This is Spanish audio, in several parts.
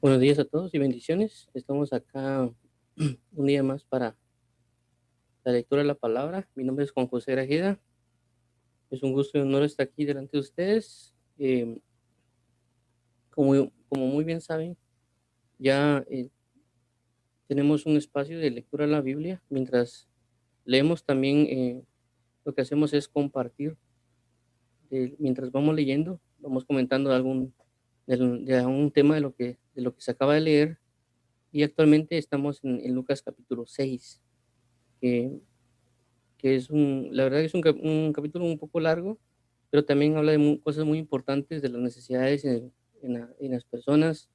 Buenos días a todos y bendiciones. Estamos acá un día más para la lectura de la palabra. Mi nombre es Juan José Grajeda. Es un gusto y honor estar aquí delante de ustedes. Como muy bien saben, ya tenemos un espacio de lectura de la Biblia. Mientras leemos también, lo que hacemos es compartir. Mientras vamos leyendo, vamos comentando de algún tema de lo que se acaba de leer. Y actualmente estamos en Lucas capítulo 6, que la verdad que es un capítulo un poco largo, pero también habla de cosas muy importantes de las necesidades en las personas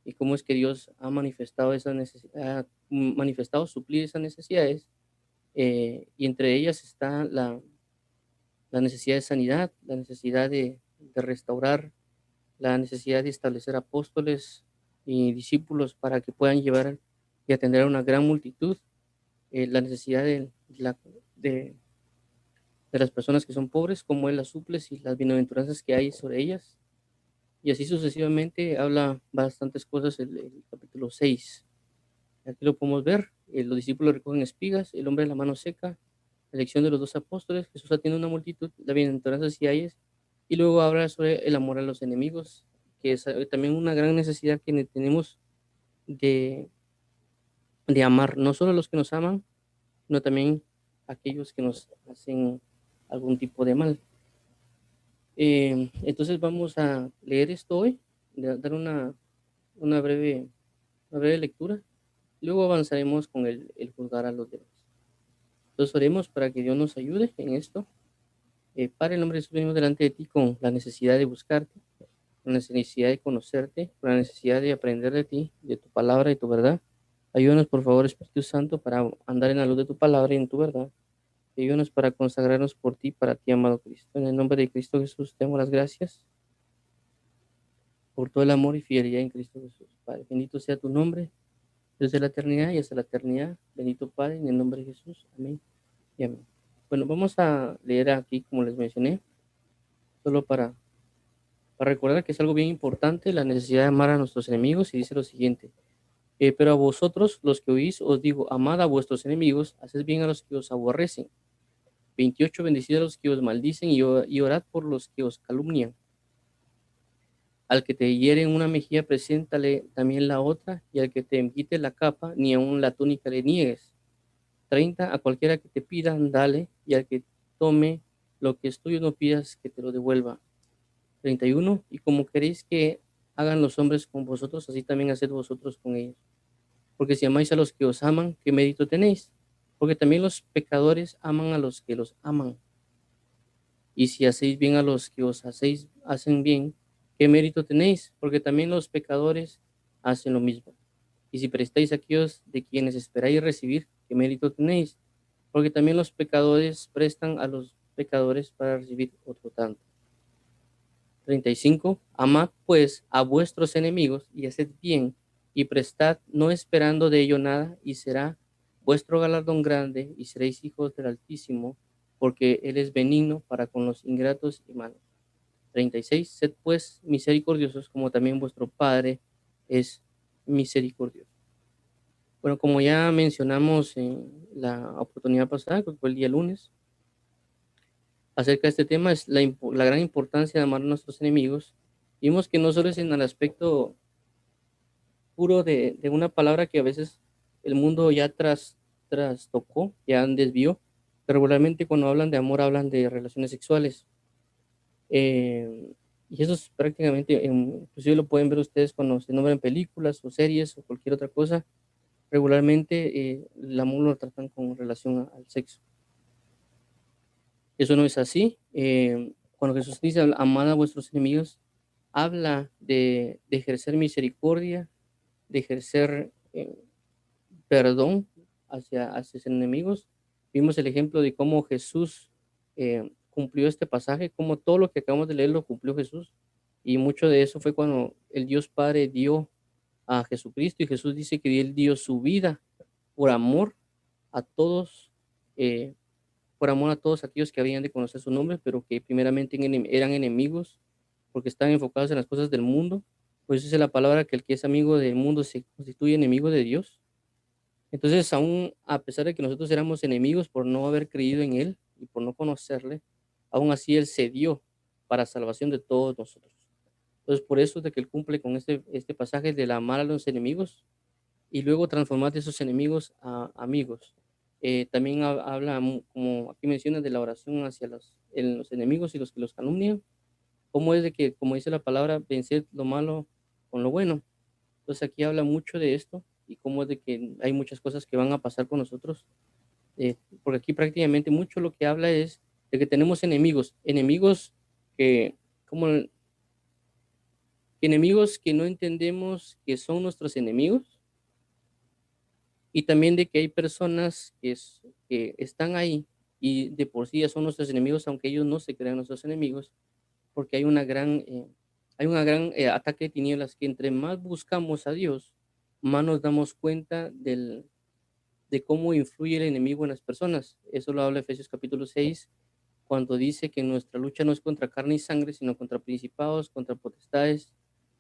y cómo es que Dios ha manifestado ha manifestado suplir esas necesidades, y entre ellas está la necesidad de sanidad, la necesidad de restaurar, la necesidad de establecer apóstoles y discípulos para que puedan llevar y atender a una gran multitud, la necesidad de las personas que son pobres, como Él las suples y las bienaventuranzas que hay sobre ellas. Y así sucesivamente habla bastantes cosas el capítulo 6. Aquí lo podemos ver. Los discípulos recogen espigas, el hombre de la mano seca, la elección de los dos apóstoles, Jesús atiende a una multitud, la bienaventuranzas que hay. Y luego habla sobre el amor a los enemigos, que es también una gran necesidad que tenemos de, de amar, no solo a los que nos aman, sino también a aquellos que nos hacen algún tipo de mal. Entonces vamos a leer esto hoy, dar una breve, una breve lectura. Luego avanzaremos con el juzgar a los demás. Entonces oremos para que Dios nos ayude en esto. Padre, en el nombre de Jesús, venimos delante de ti con la necesidad de buscarte, con la necesidad de conocerte, con la necesidad de aprender de ti, de tu palabra y tu verdad. Ayúdanos, por favor, Espíritu Santo, para andar en la luz de tu palabra y en tu verdad. Ayúdanos para consagrarnos por ti, para ti, amado Cristo. En el nombre de Cristo Jesús, te damos las gracias por todo el amor y fidelidad en Cristo Jesús. Padre, bendito sea tu nombre, desde la eternidad y hasta la eternidad. Bendito Padre, en el nombre de Jesús. Amén y amén. Bueno, vamos a leer aquí, como les mencioné, solo para recordar que es algo bien importante, la necesidad de amar a nuestros enemigos, y dice lo siguiente: pero a vosotros, los que oís, os digo, amad a vuestros enemigos, haced bien a los que os aborrecen. 28, bendecid a los que os maldicen y orad por los que os calumnian. Al que te hiere en una mejilla, preséntale también la otra, y al que te quite la capa, ni aun la túnica le niegues. 30, a cualquiera que te pida, dale, y al que tome lo que es tuyo, no pidas que te lo devuelva. 31, y como queréis que hagan los hombres con vosotros, así también haced vosotros con ellos. Porque si amáis a los que os aman, ¿qué mérito tenéis? Porque también los pecadores aman a los que los aman. Y si hacéis bien a los que hacen bien, ¿qué mérito tenéis? Porque también los pecadores hacen lo mismo. Y si prestáis a aquellos de quienes esperáis recibir, ¿qué mérito tenéis? Porque también los pecadores prestan a los pecadores para recibir otro tanto. 35. Amad pues a vuestros enemigos y haced bien, y prestad, no esperando de ello nada, y será vuestro galardón grande, y seréis hijos del Altísimo, porque Él es benigno para con los ingratos y malos. 36. Sed pues misericordiosos, como también vuestro Padre es misericordioso. Bueno, como ya mencionamos en la oportunidad pasada, creo que fue el día lunes, acerca de este tema, es la gran importancia de amar a nuestros enemigos. Vimos que no solo es en el aspecto puro de una palabra que a veces el mundo ya trastocó, ya desvió, pero regularmente cuando hablan de amor hablan de relaciones sexuales. Y eso es prácticamente, inclusive lo pueden ver ustedes cuando se nombran películas o series o cualquier otra cosa. Regularmente el amor lo tratan con relación al sexo. Eso no es así. Cuando Jesús dice amad a vuestros enemigos, habla de ejercer misericordia, de ejercer perdón hacia sus enemigos. Vimos el ejemplo de cómo Jesús cumplió este pasaje, cómo todo lo que acabamos de leer lo cumplió Jesús. Y mucho de eso fue cuando el Dios Padre dio a Jesucristo, y Jesús dice que Él dio su vida por amor a todos, eh, por amor a todos aquellos que habían de conocer su nombre, pero que primeramente eran enemigos porque estaban enfocados en las cosas del mundo. Pues dice la palabra que el que es amigo del mundo se constituye enemigo de Dios. Entonces, aún a pesar de que nosotros éramos enemigos por no haber creído en Él y por no conocerle, aún así Él se dio para salvación de todos nosotros. Entonces, por eso es de que Él cumple con este pasaje del amar a los enemigos y luego transformar de esos enemigos a amigos. También habla, como aquí menciona, de la oración hacia los enemigos y los que los calumnian. Cómo es de que, como dice la palabra, vencer lo malo con lo bueno. Entonces aquí habla mucho de esto y cómo es de que hay muchas cosas que van a pasar con nosotros, porque aquí prácticamente mucho lo que habla es de que tenemos enemigos, que, como enemigos que no entendemos que son nuestros enemigos, y también de que hay personas que están ahí y de por sí ya son nuestros enemigos, aunque ellos no se crean nuestros enemigos, porque hay una gran ataque de tinieblas que entre más buscamos a Dios, más nos damos cuenta de cómo influye el enemigo en las personas. Eso lo habla Efesios capítulo 6 cuando dice que nuestra lucha no es contra carne y sangre, sino contra principados, contra potestades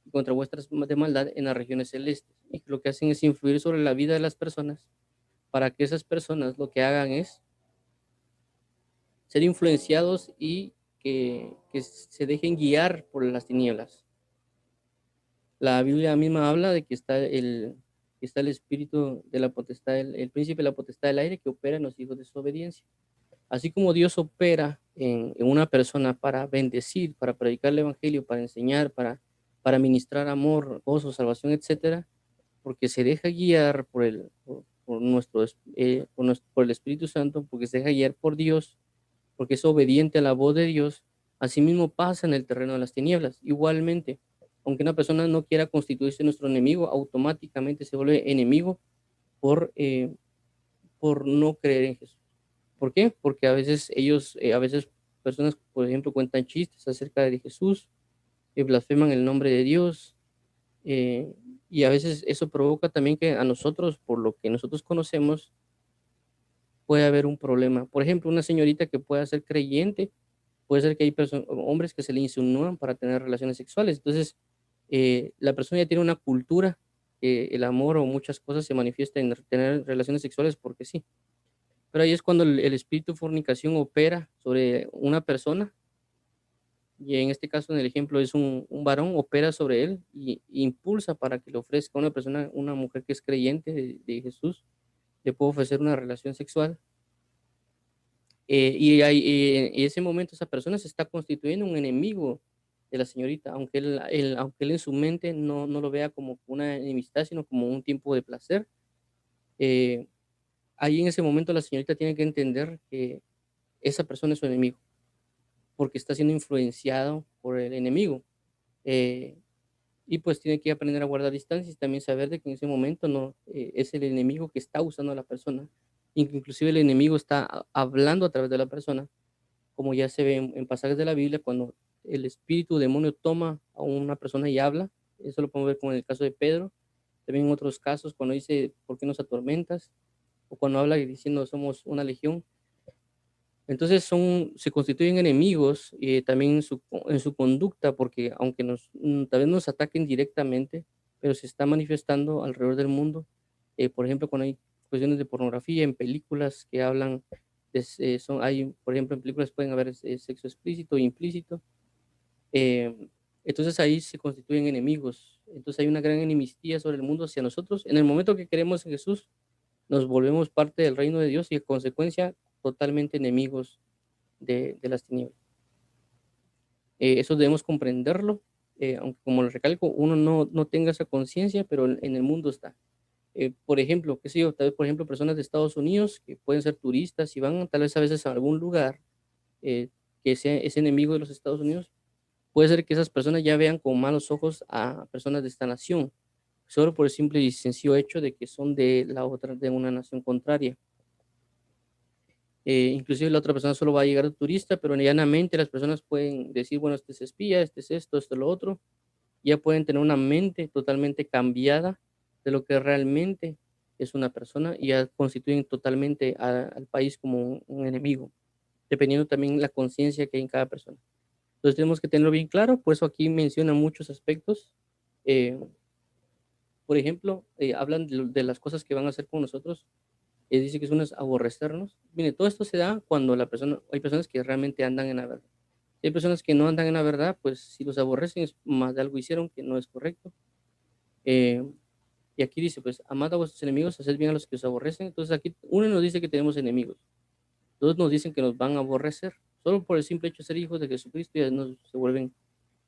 y contra vuestras de maldad en las regiones celestes. Y lo que hacen es influir sobre la vida de las personas para que esas personas lo que hagan es ser influenciados y que se dejen guiar por las tinieblas. La Biblia misma habla de que está el espíritu de la potestad, el príncipe de la potestad del aire que opera en los hijos de su obediencia. Así como Dios opera en una persona para bendecir, para predicar el evangelio, para enseñar, para ministrar amor, gozo, salvación, etcétera, porque se deja guiar por el Espíritu Santo, porque se deja guiar por Dios, porque es obediente a la voz de Dios, asimismo pasa en el terreno de las tinieblas. Igualmente, aunque una persona no quiera constituirse nuestro enemigo, automáticamente se vuelve enemigo por no creer en Jesús. ¿Por qué? Porque a veces personas, por ejemplo, cuentan chistes acerca de Jesús, blasfeman el nombre de Dios, eh, y a veces eso provoca también que a nosotros, por lo que nosotros conocemos, puede haber un problema. Por ejemplo, una señorita que pueda ser creyente, puede ser que hay hombres que se le insinúan para tener relaciones sexuales. Entonces, la persona ya tiene una cultura que el amor o muchas cosas se manifiesta en tener relaciones sexuales porque sí. Pero ahí es cuando el espíritu de fornicación opera sobre una persona, y en este caso, en el ejemplo, es un varón, opera sobre él y impulsa para que le ofrezca a una persona, una mujer que es creyente de Jesús, le puede ofrecer una relación sexual. En ese momento esa persona se está constituyendo un enemigo de la señorita, aunque él en su mente no lo vea como una enemistad, sino como un tiempo de placer. eh, Ahí en ese momento la señorita tiene que entender que esa persona es su enemigo, porque está siendo influenciado por el enemigo. eh, y pues tiene que aprender a guardar distancias y también saber de que en ese momento no es el enemigo que está usando a la persona, inclusive el enemigo está hablando a través de la persona, como ya se ve en pasajes de la Biblia, cuando el espíritu demonio toma a una persona y habla. Eso lo podemos ver como en el caso de Pedro, también en otros casos cuando dice, ¿por qué nos atormentas? O cuando habla y diciendo, somos una legión. Entonces se constituyen enemigos también en su conducta, porque aunque tal vez nos ataquen directamente, pero se está manifestando alrededor del mundo. Por ejemplo, cuando hay cuestiones de pornografía en películas que hablan, por ejemplo, en películas pueden haber sexo explícito e implícito. eh, entonces ahí se constituyen enemigos. Entonces hay una gran enemistía sobre el mundo hacia nosotros. En el momento que creemos en Jesús, nos volvemos parte del reino de Dios y, en consecuencia, totalmente enemigos de las tinieblas. Eso debemos comprenderlo, aunque como les recalco, uno no tenga esa conciencia, pero en el mundo está. Por ejemplo, qué sé yo, tal vez, por ejemplo, personas de Estados Unidos que pueden ser turistas y van tal vez a veces a algún lugar eh, que es enemigo de los Estados Unidos, puede ser que esas personas ya vean con malos ojos a personas de esta nación, solo por el simple y sencillo hecho de que son de una nación contraria. Inclusive la otra persona solo va a llegar de turista, pero llanamente las personas pueden decir, bueno, este es espía, este es esto, esto es lo otro. Ya pueden tener una mente totalmente cambiada de lo que realmente es una persona y ya constituyen totalmente al país como un enemigo, dependiendo también la conciencia que hay en cada persona. Entonces tenemos que tenerlo bien claro, por eso aquí menciona muchos aspectos Eh, por ejemplo, hablan de las cosas que van a hacer con nosotros. Dice que es uno es aborrecernos. Mire, todo esto se da cuando hay personas que realmente andan en la verdad. Si hay personas que no andan en la verdad, pues si los aborrecen es más de algo hicieron que no es correcto. Eh, y aquí dice, pues, amad a vuestros enemigos, haced bien a los que os aborrecen. Entonces aquí uno nos dice que tenemos enemigos. Todos nos dicen que nos van a aborrecer. Solo por el simple hecho de ser hijos de Jesucristo ya nos se vuelven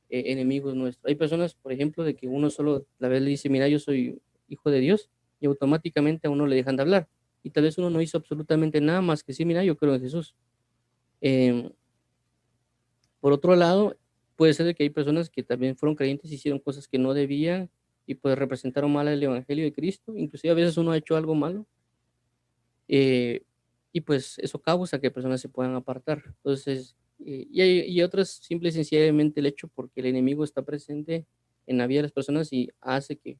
enemigos nuestros. Hay personas, por ejemplo, de que uno solo la vez le dice, mira, yo soy hijo de Dios, y automáticamente a uno le dejan de hablar. Y tal vez uno no hizo absolutamente nada más que decir, mira, yo creo en Jesús. Eh, por otro lado, puede ser de que hay personas que también fueron creyentes, hicieron cosas que no debían y pues representaron mal el Evangelio de Cristo. Inclusive a veces uno ha hecho algo malo, eh, y pues eso causa que personas se puedan apartar. Entonces, y otras simple y sencillamente el hecho porque el enemigo está presente en la vida de las personas y hace que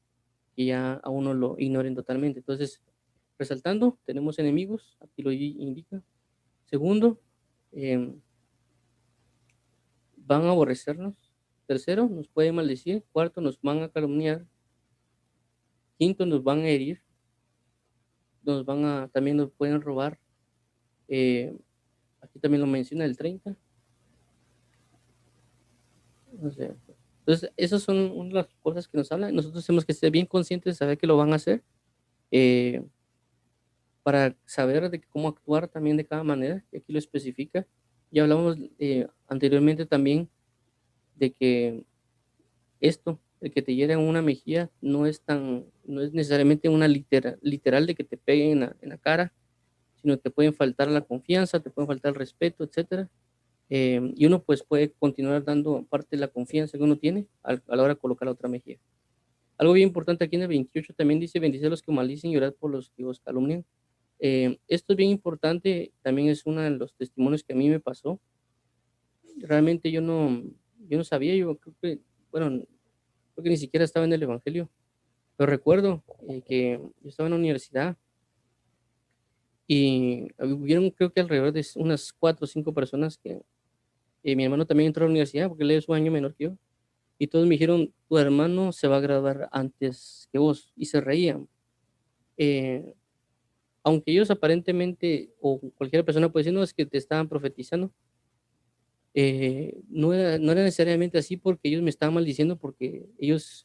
ya a uno lo ignoren totalmente. Entonces, resaltando, tenemos enemigos, aquí lo indica. Segundo, em, van a aborrecernos. Tercero, nos pueden maldecir. Cuarto, nos van a calumniar. Quinto, nos van a herir. También nos pueden robar. Eh, aquí también lo menciona el 30. No sé. Entonces, esas son una de las cosas que nos hablan. Nosotros tenemos que ser bien conscientes de saber que lo van a hacer, eh, para saber de cómo actuar también de cada manera, y aquí lo especifica. Ya hablamos anteriormente también de que esto, el que te hiera en una mejilla, no es necesariamente una literal de que te peguen en la cara, sino te pueden faltar la confianza, te pueden faltar el respeto, etcétera. Y uno pues puede continuar dando parte de la confianza que uno tiene a la hora de colocar la otra mejilla. Algo bien importante aquí en el 28 también dice, bendice a los que maldicen y orad por los que os calumnian. Esto es bien importante, también es uno de los testimonios que a mí me pasó. Realmente yo no sabía, yo creo que, bueno, creo que ni siquiera estaba en el Evangelio, pero recuerdo que yo estaba en la universidad y hubieron creo que alrededor de unas 4 o 5 personas que mi hermano también entró a la universidad porque él es un año menor que yo, y todos me dijeron, tu hermano se va a graduar antes que vos, y se reían. Eh, Aunque ellos aparentemente, o cualquier persona puede decir, no, es que te estaban profetizando, no era necesariamente así porque ellos me estaban maldiciendo, porque ellos,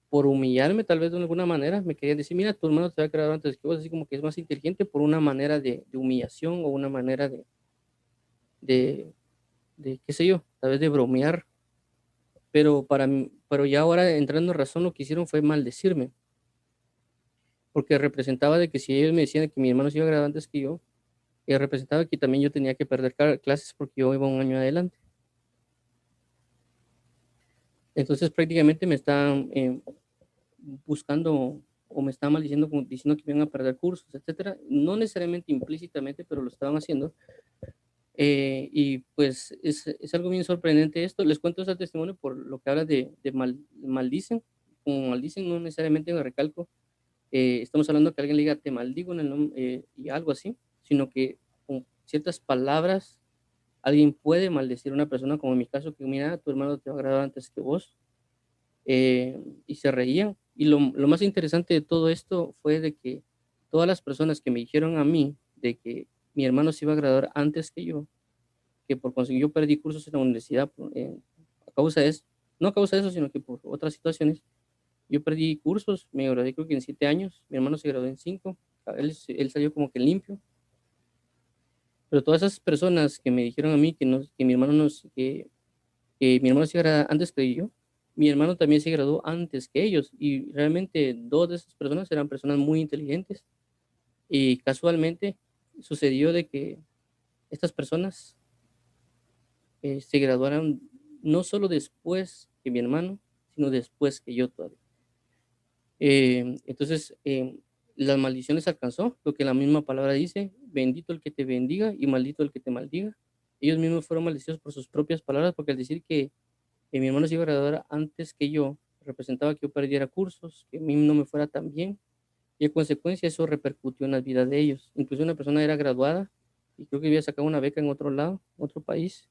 por humillarme tal vez de alguna manera, me querían decir, mira, tu hermano te va a graduar antes que vos, así como que es más inteligente por una manera de humillación o una manera de, qué sé yo, tal vez de bromear, pero ya ahora entrando en razón lo que hicieron fue maldecirme, porque representaba de que si ellos me decían que mi hermano se iba a graduar antes que yo, representaba que también yo tenía que perder clases porque yo iba un año adelante. Entonces prácticamente me estaban buscando o me estaban maldiciendo, como diciendo que me iban a perder cursos, etcétera. No necesariamente implícitamente, pero lo estaban haciendo. Y pues es algo bien sorprendente esto. Les cuento ese testimonio por lo que habla de maldicen. Como maldicen, no necesariamente me recalco. Estamos hablando que alguien le diga te maldigo en el nombre y algo así, sino que con ciertas palabras alguien puede maldecir a una persona, como en mi caso, que mira, tu hermano te va a graduar antes que vos, y se reían. Y lo más interesante de todo esto fue de que todas las personas que me dijeron a mí de que mi hermano se iba a graduar antes que yo, que por conseguir yo perdí cursos en la universidad a causa de eso, no a causa de eso, sino que por otras situaciones, yo perdí cursos, me gradué creo que en 7 años, mi hermano se graduó en 5, él salió como que limpio, pero todas esas personas que me dijeron a mí que, no, que mi hermano no, que mi hermano se graduó antes que yo, mi hermano también se graduó antes que ellos, y realmente dos de esas personas eran personas muy inteligentes, y casualmente sucedió de que estas personas se graduaron no solo después que mi hermano, sino después que yo todavía. Entonces, las maldiciones alcanzó, lo que la misma palabra dice, bendito el que te bendiga y maldito el que te maldiga. Ellos mismos fueron maldecidos por sus propias palabras, porque al decir que mi hermano se iba a graduar antes que yo, representaba que yo perdiera cursos, que a mí no me fuera tan bien, y en consecuencia eso repercutió en la vida de ellos. Incluso una persona era graduada y creo que había sacado una beca en otro lado, otro país,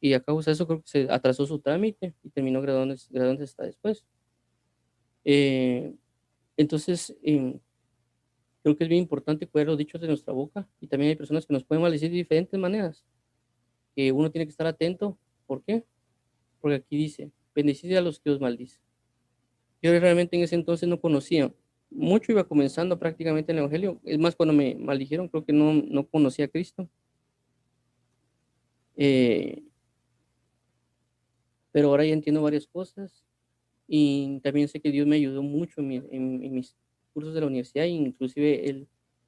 y a causa de eso creo que se atrasó su trámite y terminó graduándose hasta después. Eh, entonces, creo que es bien importante cuidar los dichos de nuestra boca y también hay personas que nos pueden maldecir de diferentes maneras, que uno tiene que estar atento. ¿Por qué? Porque aquí dice, bendecid a los que os maldicen. Yo realmente en ese entonces no conocía mucho, iba comenzando prácticamente el Evangelio. Es más, cuando me maldijeron, creo que no conocía a Cristo. Eh, pero ahora ya entiendo varias cosas y también sé que Dios me ayudó mucho en mis cursos de la universidad, e inclusive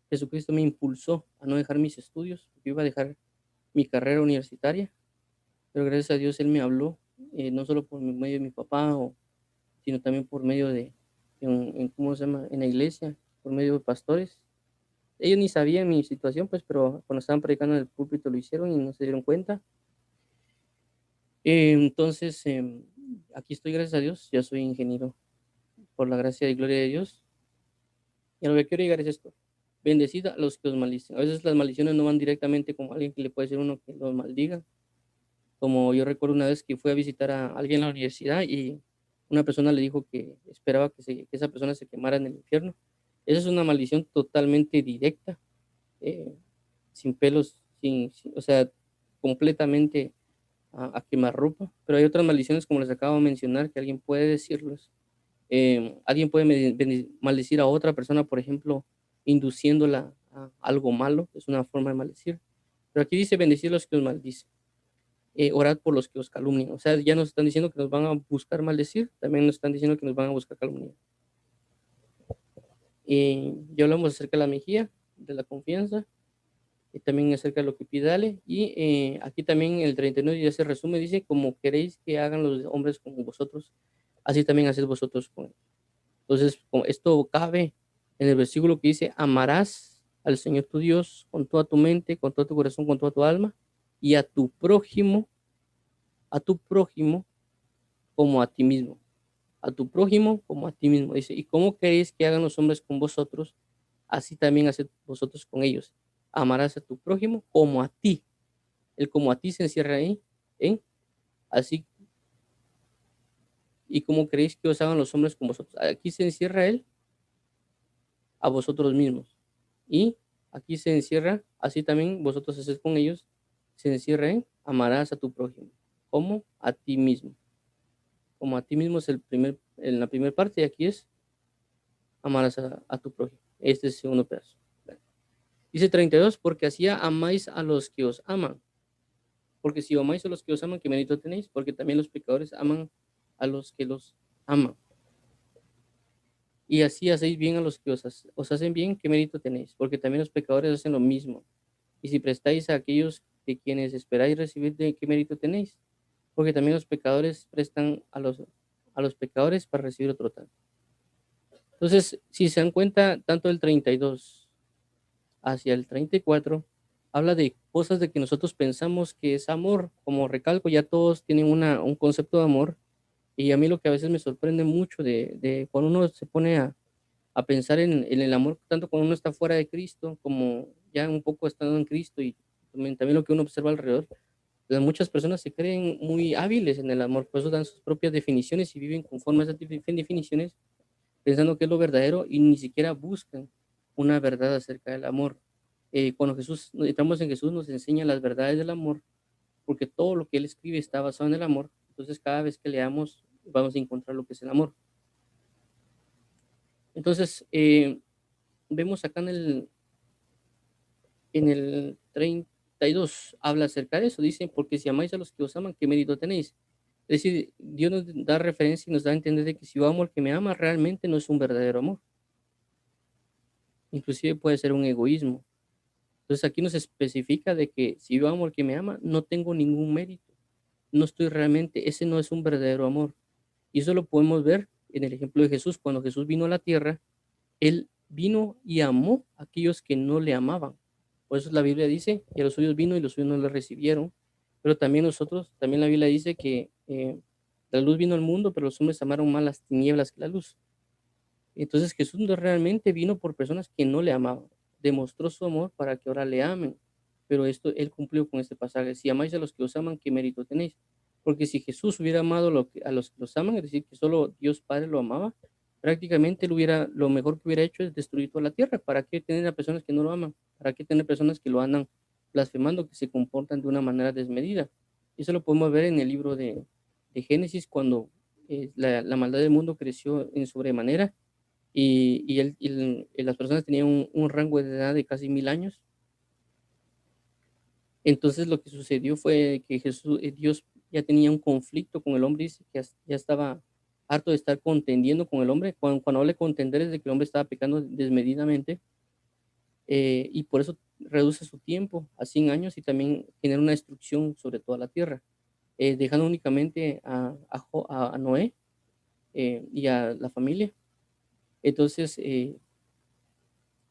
Jesucristo me impulsó a no dejar mis estudios. Yo iba a dejar mi carrera universitaria, pero gracias a Dios Él me habló, no solo por medio de mi papá, sino también por medio ¿cómo se llama? En la iglesia, por medio de pastores. Ellos ni sabían mi situación, pues, pero cuando estaban predicando en el púlpito lo hicieron y no se dieron cuenta. Entonces, aquí estoy, gracias a Dios, ya soy ingeniero por la gracia y gloria de Dios. Y a lo que quiero llegar es esto: bendecid a los que os maldicen. A veces las maldiciones no van directamente como alguien que le puede decir uno que los maldiga. Como yo recuerdo una vez que fui a visitar a alguien en la universidad y una persona le dijo que esperaba que esa persona se quemara en el infierno. Esa es una maldición totalmente directa, eh, sin pelos, o sea, completamente a quemarropa. Pero hay otras maldiciones, como les acabo de mencionar, que alguien puede decirlos. Alguien puede maldecir a otra persona, por ejemplo, induciéndola a algo malo, es una forma de maldecir. Pero aquí dice bendecir a los que os maldicen, orad por los que os calumnian. O sea, ya nos están diciendo que nos van a buscar maldecir, también nos están diciendo que nos van a buscar calumniar. Ya hablamos acerca de la mejilla, de la confianza, y también acerca de lo que pidale. Y aquí también el 39 ya se resume, dice, como queréis que hagan los hombres con vosotros, así también haced vosotros con ellos. Entonces, esto cabe en el versículo que dice, amarás al Señor tu Dios con toda tu mente, con todo tu corazón, con toda tu alma, y a tu prójimo como a ti mismo, a tu prójimo como a ti mismo. Dice, ¿y cómo queréis que hagan los hombres con vosotros? Así también haced vosotros con ellos. Amarás a tu prójimo como a ti. El como a ti se encierra ahí, en así, y cómo queréis que os hagan los hombres con vosotros. Aquí se encierra él a vosotros mismos. Y aquí se encierra, así también vosotros haced con ellos, se encierra en amarás a tu prójimo, como a ti mismo. Como a ti mismo es en la primera parte, y aquí es amarás a tu prójimo. Este es el segundo pedazo. Dice 32, porque así amáis a los que os aman. Porque si amáis a los que os aman, ¿qué mérito tenéis? Porque también los pecadores aman a los que los aman. Y así hacéis bien a los que os hacen bien, ¿qué mérito tenéis? Porque también los pecadores hacen lo mismo. Y si prestáis a aquellos de quienes esperáis recibir, ¿de qué mérito tenéis? Porque también los pecadores prestan a los pecadores para recibir otro tanto. Entonces, si se dan cuenta, tanto el 32 hacia el 34 habla de cosas de que nosotros pensamos que es amor. Como recalco, ya todos tienen un concepto de amor. Y a mí lo que a veces me sorprende mucho de cuando uno se pone a pensar en el amor, tanto cuando uno está fuera de Cristo, como ya un poco estando en Cristo, y también lo que uno observa alrededor, pues muchas personas se creen muy hábiles en el amor, por eso dan sus propias definiciones y viven conforme a esas definiciones, pensando que es lo verdadero y ni siquiera buscan una verdad acerca del amor. Cuando entramos en Jesús, nos enseña las verdades del amor, porque todo lo que Él escribe está basado en el amor. Entonces, cada vez que leamos, vamos a encontrar lo que es el amor. Entonces, vemos acá en el 32 habla acerca de eso. Dice, porque si amáis a los que os aman, ¿qué mérito tenéis? Es decir, Dios nos da referencia y nos da a entender de que si yo amo al que me ama, realmente no es un verdadero amor. Inclusive puede ser un egoísmo. Entonces aquí nos especifica de que si yo amo al que me ama, no tengo ningún mérito. No estoy realmente, ese no es un verdadero amor. Y eso lo podemos ver en el ejemplo de Jesús. Cuando Jesús vino a la tierra, Él vino y amó a aquellos que no le amaban. Por eso la Biblia dice que a los suyos vino y los suyos no le recibieron. Pero también nosotros, también la Biblia dice que la luz vino al mundo, pero los hombres amaron más las tinieblas que la luz. Entonces Jesús no realmente vino por personas que no le amaban. Demostró su amor para que ahora le amen. pero esto él cumplió con este pasaje. Si amáis a los que os aman, ¿qué mérito tenéis? Porque si Jesús hubiera amado a los que los aman, es decir, que solo Dios Padre lo amaba, prácticamente lo mejor que hubiera hecho es destruir toda la tierra. ¿Para qué tener a personas que no lo aman? ¿Para qué tener personas que lo andan blasfemando, que se comportan de una manera desmedida? Eso lo podemos ver en el libro de Génesis, cuando la maldad del mundo creció en sobremanera y las personas tenían un rango de edad de casi 1000 años. Entonces lo que sucedió fue que Dios ya tenía un conflicto con el hombre, dice que ya estaba harto de estar contendiendo con el hombre. Cuando habla de contender es de que el hombre estaba pecando desmedidamente, y por eso reduce su tiempo a 100 años y también genera una destrucción sobre toda la tierra, dejando únicamente a Noé y a la familia. Entonces, en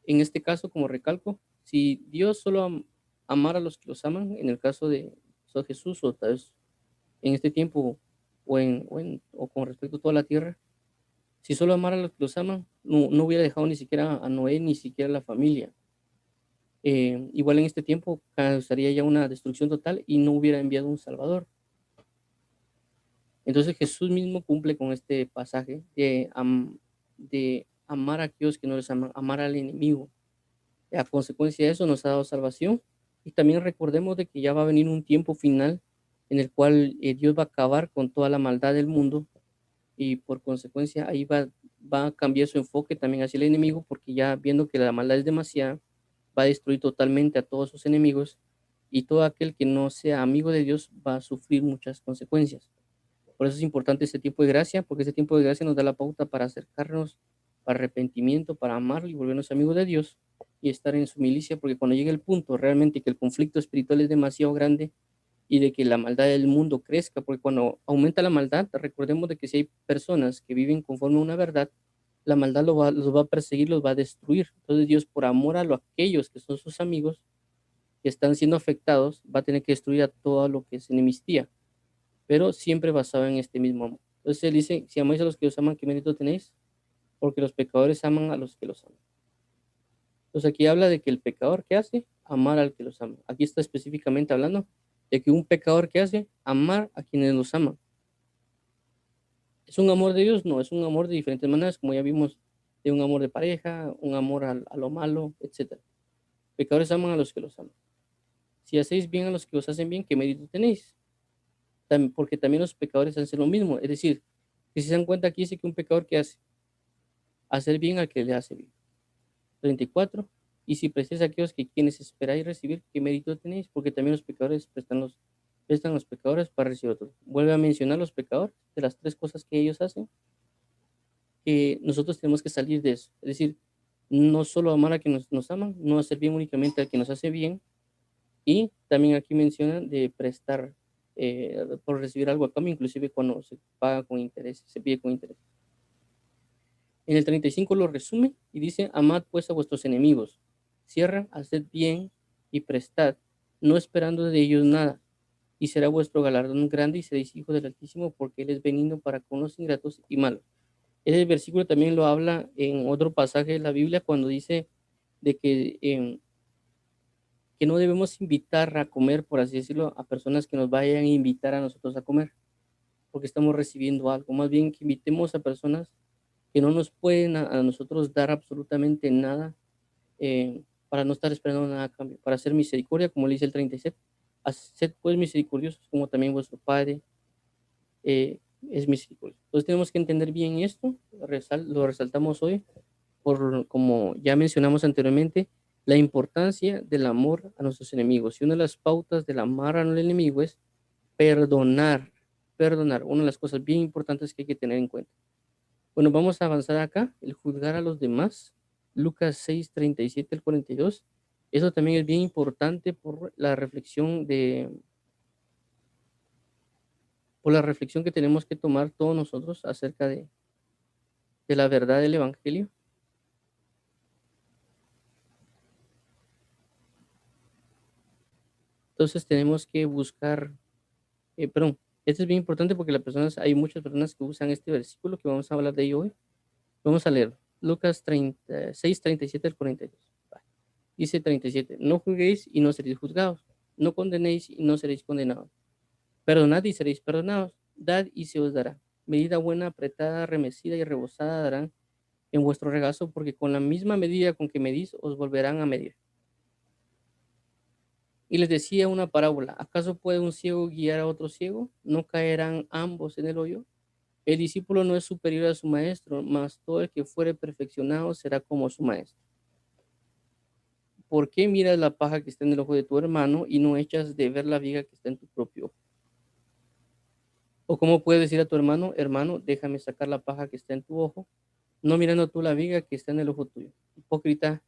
este caso, como recalco, si Dios solo amara a los que los aman, en el caso de Jesús, o tal vez en este tiempo, o con respecto a toda la tierra, si solo amara a los que los aman, no hubiera dejado ni siquiera a Noé, ni siquiera a la familia. Igual en este tiempo causaría ya una destrucción total y no hubiera enviado un Salvador. Entonces Jesús mismo cumple con este pasaje de amar a aquellos que no les aman, amar al enemigo. A consecuencia de eso nos ha dado salvación. Y también recordemos de que ya va a venir un tiempo final en el cual Dios va a acabar con toda la maldad del mundo, y por consecuencia ahí va a cambiar su enfoque también hacia el enemigo, porque ya viendo que la maldad es demasiada, va a destruir totalmente a todos sus enemigos, y todo aquel que no sea amigo de Dios va a sufrir muchas consecuencias. Por eso es importante este tiempo de gracia, porque este tiempo de gracia nos da la pauta para acercarnos, para arrepentimiento, para amarlo y volvernos amigos de Dios y estar en su milicia, porque cuando llegue el punto realmente que el conflicto espiritual es demasiado grande y de que la maldad del mundo crezca, porque cuando aumenta la maldad, recordemos de que si hay personas que viven conforme a una verdad, la maldad los va a perseguir, los va a destruir. Entonces Dios, por amor aquellos que son sus amigos, que están siendo afectados, va a tener que destruir a todo lo que es enemistía, pero siempre basado en este mismo amor. Entonces él dice, si amáis a los que os aman, ¿qué mérito tenéis? Porque los pecadores aman a los que los aman. Entonces aquí habla de que el pecador, ¿qué hace? Amar al que los ama. Aquí está específicamente hablando de que un pecador, ¿qué hace? Amar a quienes los aman. ¿Es un amor de Dios? No, es un amor de diferentes maneras, como ya vimos, de un amor de pareja, un amor a lo malo, etcétera. Pecadores aman a los que los aman. Si hacéis bien a los que os hacen bien, ¿qué mérito tenéis? Porque también los pecadores hacen lo mismo. Es decir, que si se dan cuenta, aquí dice que un pecador, ¿qué hace? Hacer bien al que le hace bien. 34. Y si prestáis a aquellos que quienes esperáis recibir, ¿qué mérito tenéis? Porque también los pecadores prestan los pecadores para recibir otros. Vuelve a mencionar los pecadores, de las tres cosas que ellos hacen, que nosotros tenemos que salir de eso. Es decir, no solo amar a quienes nos aman, no hacer bien únicamente al que nos hace bien, y también aquí menciona de prestar por recibir algo a cambio, inclusive cuando se paga con interés, se pide con interés. En el 35 lo resume y dice, amad pues a vuestros enemigos, cierra, haced bien y prestad, no esperando de ellos nada, y será vuestro galardón grande y seréis hijos del Altísimo, porque Él es benigno para con los ingratos y malos. Ese versículo también lo habla en otro pasaje de la Biblia cuando dice de que no debemos invitar a comer, por así decirlo, a personas que nos vayan a invitar a nosotros a comer, porque estamos recibiendo algo. Más bien que invitemos a personas que no nos pueden a nosotros dar absolutamente nada, para no estar esperando nada a cambio, para hacer misericordia, como le dice el 37. Haced pues misericordiosos como también vuestro Padre es misericordioso. Entonces tenemos que entender bien esto, lo resaltamos hoy, como ya mencionamos anteriormente, la importancia del amor a nuestros enemigos. Y una de las pautas del amar al enemigo es perdonar, perdonar. Una de las cosas bien importantes que hay que tener en cuenta. Bueno, vamos a avanzar acá, el juzgar a los demás. Lucas 6:37 al 42. Eso también es bien importante por la reflexión que tenemos que tomar todos nosotros acerca de la verdad del Evangelio. Entonces tenemos que buscar, perdón, esto es bien importante porque hay muchas personas que usan este versículo, que vamos a hablar de ello hoy. Vamos a leer Lucas 36, 37 al 42. Dice 37, no juzguéis y no seréis juzgados, no condenéis y no seréis condenados, perdonad y seréis perdonados, dad y se os dará. Medida buena, apretada, remecida y rebosada darán en vuestro regazo, porque con la misma medida con que medís os volverán a medir. Y les decía una parábola, ¿acaso puede un ciego guiar a otro ciego? ¿No caerán ambos en el hoyo? El discípulo no es superior a su maestro, mas todo el que fuere perfeccionado será como su maestro. ¿Por qué miras la paja que está en el ojo de tu hermano y no echas de ver la viga que está en tu propio ojo? ¿O cómo puedes decir a tu hermano, hermano, déjame sacar la paja que está en tu ojo, no mirando tú la viga que está en el ojo tuyo? Hipócrita,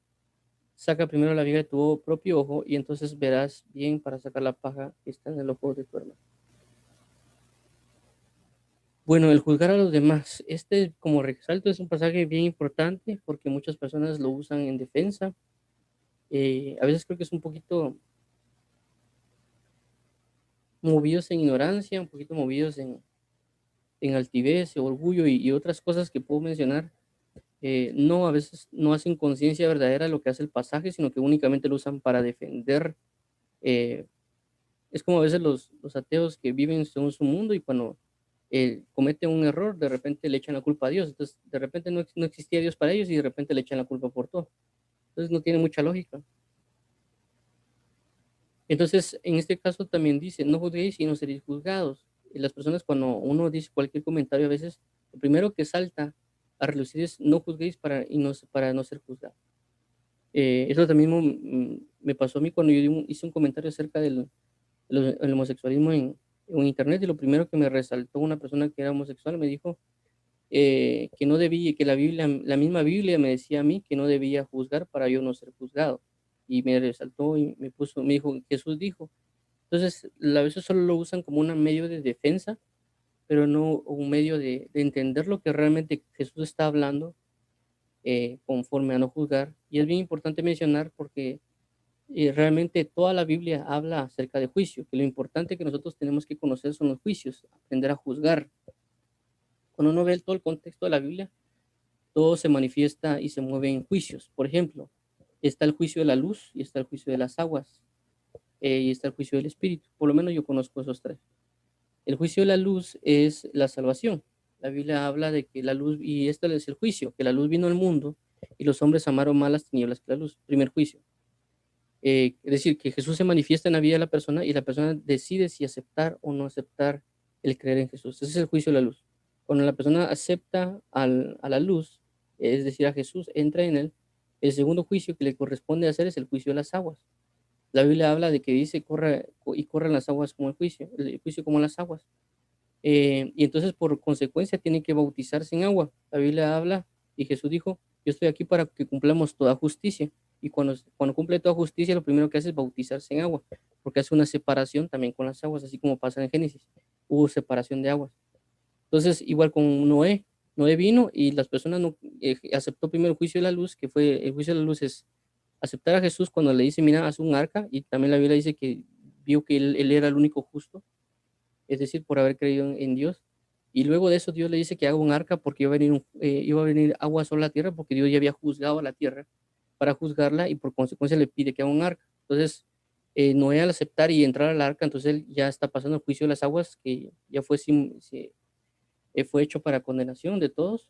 saca primero la viga de tu propio ojo y entonces verás bien para sacar la paja que está en el ojo de tu hermano. Bueno, el juzgar a los demás. Este, como resalto, es un pasaje bien importante porque muchas personas lo usan en defensa. A veces creo que es un poquito movidos en ignorancia, un poquito movidos en altivez, orgullo y otras cosas que puedo mencionar. No, a veces no hacen conciencia verdadera de lo que hace el pasaje, sino que únicamente lo usan para defender. eh, es como a veces los ateos que viven según su mundo y cuando cometen un error, de repente le echan la culpa a Dios. Entonces, de repente no existía Dios para ellos y de repente le echan la culpa por todo. Entonces, no tiene mucha lógica. Entonces, en este caso también dice, no juzguéis y no seréis juzgados. Y las personas cuando uno dice cualquier comentario, a veces lo primero que salta a relucir es no juzguéis para no ser juzgados. Eso también me pasó a mí cuando yo hice un comentario acerca el homosexualismo en internet y lo primero que me resaltó una persona que era homosexual me dijo que no debía, que la misma Biblia me decía a mí que no debía juzgar para yo no ser juzgado. Y me resaltó y me dijo, Jesús dijo. Entonces, a veces solo lo usan como un medio de defensa, pero no un medio de entender lo que realmente Jesús está hablando conforme a no juzgar. Y es bien importante mencionar porque realmente toda la Biblia habla acerca de juicio, que lo importante que nosotros tenemos que conocer son los juicios, aprender a juzgar. Cuando uno ve todo el contexto de la Biblia, todo se manifiesta y se mueve en juicios. Por ejemplo, está el juicio de la luz y está el juicio de las aguas y está el juicio del espíritu. Por lo menos yo conozco esos tres. El juicio de la luz es la salvación. La Biblia habla de que la luz, y esto es el juicio, que la luz vino al mundo y los hombres amaron más las tinieblas que la luz. Primer juicio. Es decir, que Jesús se manifiesta en la vida de la persona y la persona decide si aceptar o no aceptar el creer en Jesús. Ese es el juicio de la luz. Cuando la persona acepta a la luz, es decir, a Jesús, entra en él, el segundo juicio que le corresponde hacer es el juicio de las aguas. La Biblia habla de que dice, corran las aguas como el juicio como las aguas. Y entonces, por consecuencia, tiene que bautizarse en agua. La Biblia habla y Jesús dijo, yo estoy aquí para que cumplamos toda justicia. Y cuando cumple toda justicia, lo primero que hace es bautizarse en agua, porque hace una separación también con las aguas, así como pasa en Génesis. Hubo separación de aguas. Entonces, igual con Noé, Noé vino y las personas no, aceptó primero el juicio de la luz, que fue, el juicio de la luz es aceptar a Jesús cuando le dice, mira, haz un arca, y también la Biblia dice que vio que él era el único justo, es decir, por haber creído en Dios. Y luego de eso Dios le dice que haga un arca porque iba a venir agua sobre la tierra porque Dios ya había juzgado a la tierra para juzgarla y por consecuencia le pide que haga un arca. Entonces, Noé al aceptar y entrar al arca, entonces él ya está pasando el juicio de las aguas que ya fue hecho para condenación de todos,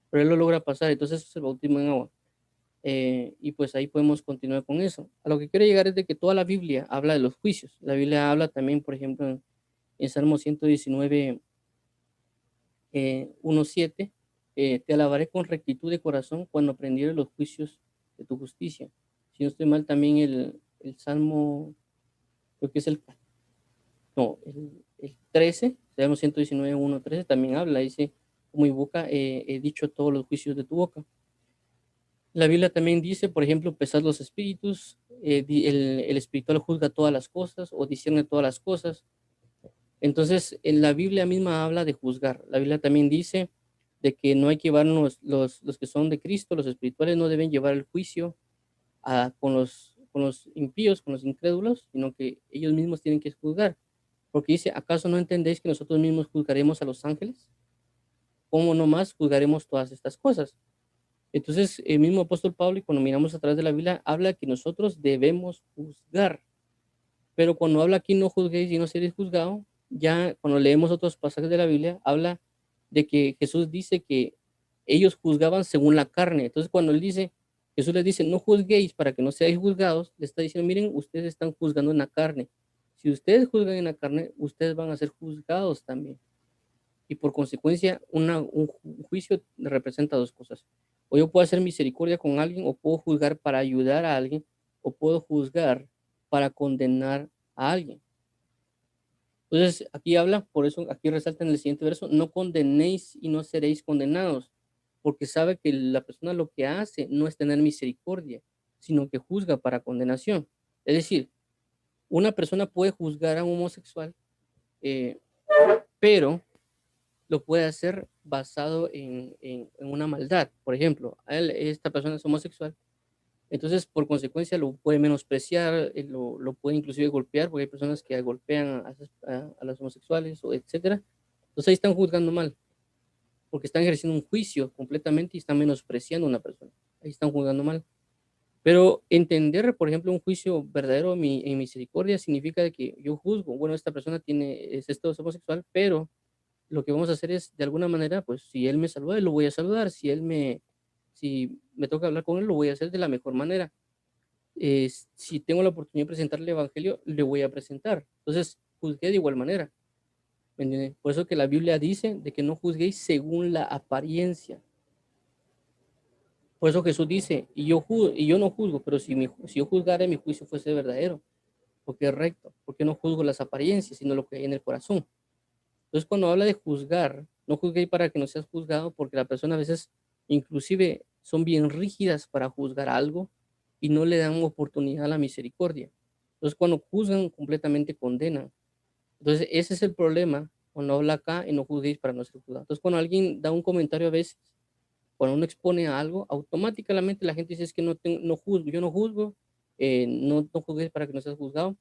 pero él lo logra pasar, entonces eso es el bautismo en agua. Y pues ahí podemos continuar con eso. A lo que quiero llegar es de que toda la Biblia habla de los juicios. La Biblia habla también, por ejemplo, en Salmo 119, 1:7, te alabaré con rectitud de corazón cuando aprendiere los juicios de tu justicia. Si no estoy mal, también el Salmo, creo que es no, el 13, Salmo 119, 1:13, también habla, dice, con mi boca he dicho todos los juicios de tu boca. La Biblia también dice, por ejemplo, pesar los espíritus, el espiritual juzga todas las cosas o discierne todas las cosas. Entonces, en la Biblia misma habla de juzgar. La Biblia también dice de que no hay que llevarnos, los que son de Cristo, los espirituales, no deben llevar el juicio con los impíos, con los incrédulos, sino que ellos mismos tienen que juzgar. Porque dice, ¿acaso no entendéis que nosotros mismos juzgaremos a los ángeles? ¿Cómo nomás juzgaremos todas estas cosas? Entonces, el mismo apóstol Pablo, y cuando miramos a través de la Biblia, habla que nosotros debemos juzgar. Pero cuando habla aquí no juzguéis y no seréis juzgados, ya cuando leemos otros pasajes de la Biblia, habla de que Jesús dice que ellos juzgaban según la carne. Entonces, cuando él dice, Jesús les dice, no juzguéis para que no seáis juzgados, le está diciendo, miren, ustedes están juzgando en la carne. Si ustedes juzgan en la carne, ustedes van a ser juzgados también. Y por consecuencia, un juicio representa dos cosas. O yo puedo hacer misericordia con alguien, o puedo juzgar para ayudar a alguien, o puedo juzgar para condenar a alguien. Entonces, aquí habla, por eso aquí resalta en el siguiente verso, no condenéis y no seréis condenados, porque sabe que la persona lo que hace no es tener misericordia, sino que juzga para condenación. Es decir, una persona puede juzgar a un homosexual, eh, pero lo puede hacer basado en una maldad. Por ejemplo, esta persona es homosexual, entonces por consecuencia lo puede menospreciar, lo puede inclusive golpear, porque hay personas que golpean a los homosexuales, o etcétera. Entonces ahí están juzgando mal, porque están ejerciendo un juicio completamente y están menospreciando a una persona. Ahí están juzgando mal. Pero entender, por ejemplo, un juicio verdadero en misericordia significa de que yo juzgo, bueno, esta persona es esto, es homosexual, pero lo que vamos a hacer es, de alguna manera, pues si él me saluda, lo voy a saludar, si me toca hablar con él, lo voy a hacer de la mejor manera. Si tengo la oportunidad de presentarle el evangelio, le voy a presentar. Entonces, juzgué de igual manera. ¿Me entiende? Por eso que la Biblia dice de que no juzguéis según la apariencia. Por eso Jesús dice, y yo no juzgo, pero si yo juzgara, mi juicio fuese verdadero, porque es recto, porque no juzgo las apariencias, sino lo que hay en el corazón. Entonces, cuando habla de juzgar, no juzguéis para que no seas juzgado, porque la persona a veces, inclusive, son bien rígidas para juzgar algo y no le dan oportunidad a la misericordia. Entonces, cuando juzgan, completamente condenan. Entonces, ese es el problema cuando habla acá y no juzguéis para no ser juzgados. Entonces, cuando alguien da un comentario a veces, cuando uno expone a algo, automáticamente la gente dice es que no juzgo, yo no juzgo, no juzgues para que no seas juzgado,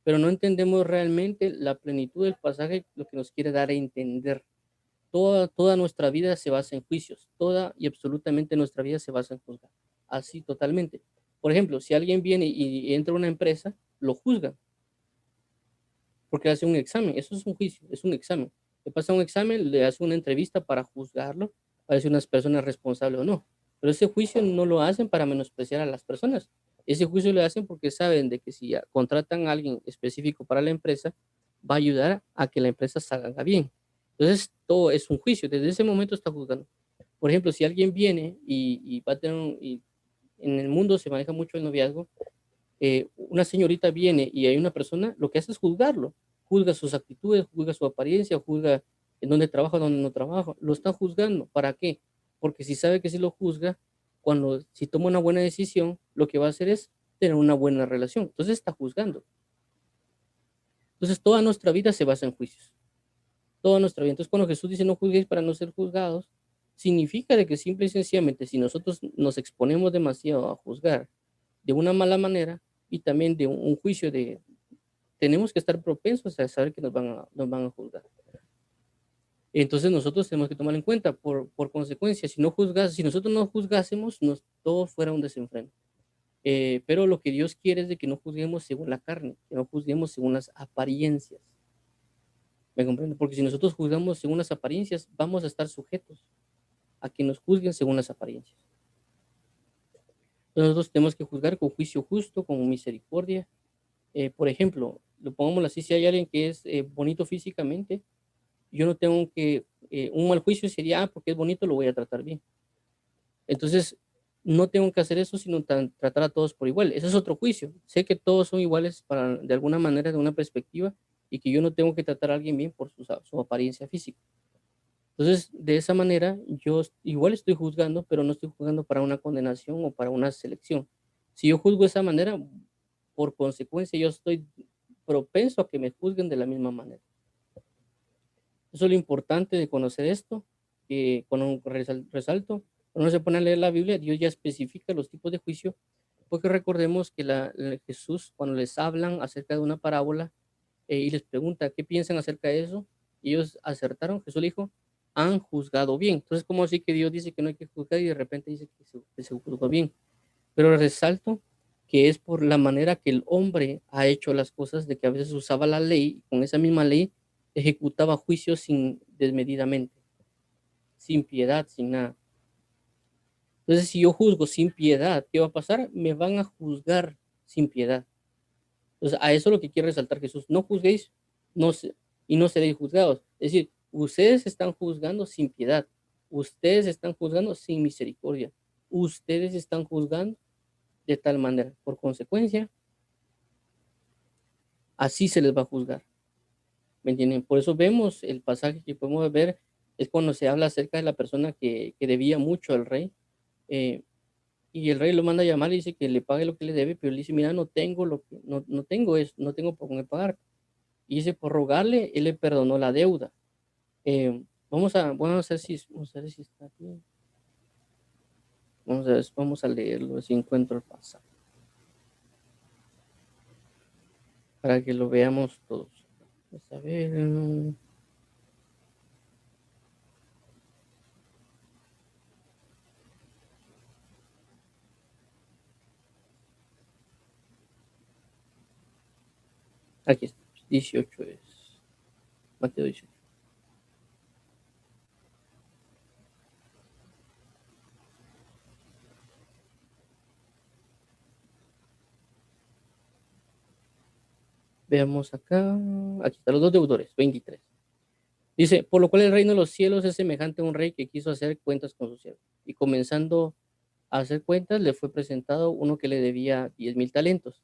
pero no entendemos realmente la plenitud del pasaje, lo que nos quiere dar a entender. Toda nuestra vida se basa en juicios, toda y absolutamente nuestra vida se basa en juzgar, así totalmente. Por ejemplo, si alguien viene y entra a una empresa, lo juzgan porque hace un examen, eso es un juicio, es un examen. Le pasa un examen, le hace una entrevista para juzgarlo, para ver si una persona es responsable o no. Pero ese juicio no lo hacen para menospreciar a las personas. Ese juicio lo hacen porque saben de que si contratan a alguien específico para la empresa, va a ayudar a que la empresa salga bien. Entonces, todo es un juicio. Desde ese momento está juzgando. Por ejemplo, si alguien viene y va a tener y en el mundo se maneja mucho el noviazgo, una señorita viene y hay una persona, lo que hace es juzgarlo, juzga sus actitudes, juzga su apariencia, juzga en dónde trabaja, dónde no trabaja, lo está juzgando. ¿Para qué? Porque si sabe que si lo juzga, si toma una buena decisión, lo que va a hacer es tener una buena relación. Entonces está juzgando. Entonces toda nuestra vida se basa en juicios. Toda nuestra vida. Entonces cuando Jesús dice no juzguéis para no ser juzgados, significa de que simple y sencillamente si nosotros nos exponemos demasiado a juzgar de una mala manera y también de un juicio tenemos que estar propensos a saber que nos van a juzgar. Entonces nosotros tenemos que tomar en cuenta, por consecuencia, si nosotros no juzgásemos, todo fuera un desenfreno. Pero lo que Dios quiere es de que no juzguemos según la carne, que no juzguemos según las apariencias. ¿Me comprende? Porque si nosotros juzgamos según las apariencias, vamos a estar sujetos a que nos juzguen según las apariencias. Entonces nosotros tenemos que juzgar con juicio justo, con misericordia. Por ejemplo, lo pongamos así, si hay alguien que es bonito físicamente, yo no tengo un mal juicio sería, porque es bonito, lo voy a tratar bien. Entonces, no tengo que hacer eso, sino tratar a todos por igual. Ese es otro juicio. Sé que todos son iguales de alguna manera, de una perspectiva, y que yo no tengo que tratar a alguien bien por su apariencia física. Entonces, de esa manera, yo igual estoy juzgando, pero no estoy juzgando para una condenación o para una selección. Si yo juzgo de esa manera, por consecuencia, yo estoy propenso a que me juzguen de la misma manera. Eso es lo importante de conocer esto, que cuando resalto, cuando uno se pone a leer la Biblia, Dios ya especifica los tipos de juicio, porque recordemos que Jesús, cuando les hablan acerca de una parábola y les pregunta qué piensan acerca de eso, ellos acertaron, Jesús le dijo, han juzgado bien. Entonces, ¿cómo así que Dios dice que no hay que juzgar y de repente dice que se juzgó bien? Pero resalto que es por la manera que el hombre ha hecho las cosas, de que a veces usaba la ley, y con esa misma ley ejecutaba juicios sin desmedidamente, sin piedad, sin nada. Entonces, si yo juzgo sin piedad, ¿qué va a pasar? Me van a juzgar sin piedad. Entonces, a eso es lo que quiere resaltar Jesús. No juzguéis no se, y no seréis juzgados. Es decir, ustedes están juzgando sin piedad. Ustedes están juzgando sin misericordia. Ustedes están juzgando de tal manera. Por consecuencia, así se les va a juzgar. ¿Me entienden? Por eso vemos el pasaje que podemos ver, es cuando se habla acerca de la persona que debía mucho al rey. eh, y el rey lo manda a llamar y dice que le pague lo que le debe, pero él dice, mira, no tengo lo que, no tengo eso, no tengo por qué pagar. Y dice, por rogarle, él le perdonó la deuda. Vamos a ver si está bien. Vamos a leerlo, si encuentro el pasaje, para que lo veamos todos. Vamos a ver, aquí está, 18 es, Mateo 18. Veamos acá, aquí están los dos deudores, 23. Dice, por lo cual el reino de los cielos es semejante a un rey que quiso hacer cuentas con su siervo. Y comenzando a hacer cuentas, le fue presentado uno que le debía 10,000 talentos.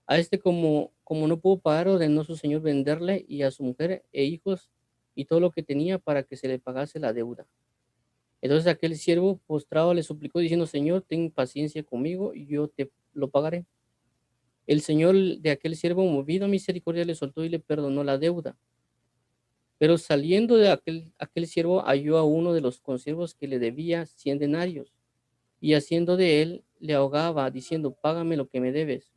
A este, como no pudo pagar, ordenó su señor venderle y a su mujer e hijos y todo lo que tenía para que se le pagase la deuda. Entonces aquel siervo postrado le suplicó diciendo, Señor, ten paciencia conmigo y yo te lo pagaré. El señor de aquel siervo, movido a misericordia, le soltó y le perdonó la deuda. Pero saliendo de aquel siervo, halló a uno de los consiervos que le debía 100 denarios, y haciendo de él, le ahogaba, diciendo, págame lo que me debes.